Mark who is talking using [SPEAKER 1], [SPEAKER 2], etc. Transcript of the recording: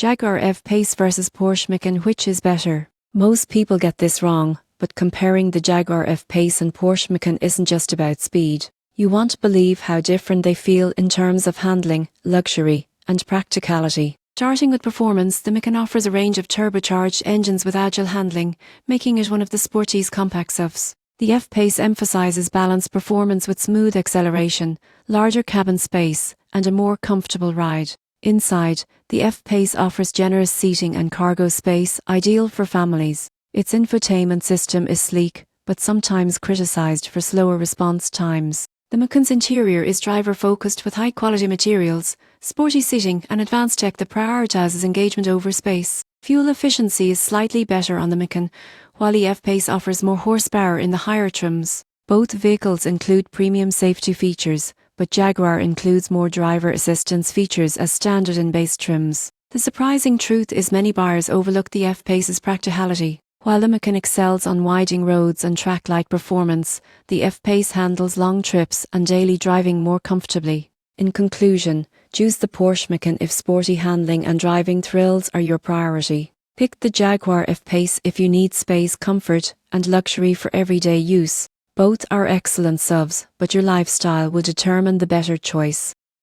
[SPEAKER 1] Jaguar F-Pace versus Porsche Macan, which is better? Most people get this wrong, but comparing the Jaguar F-Pace and Porsche Macan isn't just about speed. You won't believe how different they feel in terms of handling, luxury, and practicality. Starting with performance, the Macan offers a range of turbocharged engines with agile handling, making it one of the sporty's compact SUVs. The F-Pace emphasizes balanced performance with smooth acceleration, larger cabin space, and a more comfortable ride. Inside, the F-Pace offers generous seating and cargo space, ideal for families. Its infotainment system is sleek, but sometimes criticized for slower response times. The Macan's interior is driver-focused with high-quality materials, sporty seating, and advanced tech that prioritizes engagement over space. Fuel efficiency is slightly better on the Macan, while the F-Pace offers more horsepower in the higher trims. Both vehicles include premium safety features, but Jaguar includes more driver assistance features as standard in base trims. The surprising truth is many buyers overlook the F-Pace's practicality. While the Macan excels on winding roads and track-like performance, the F-Pace handles long trips and daily driving more comfortably. In conclusion, choose the Porsche Macan if sporty handling and driving thrills are your priority. Pick the Jaguar F-Pace if you need space, comfort, and luxury for everyday use. Both are excellent SUVs, but your lifestyle will determine the better choice.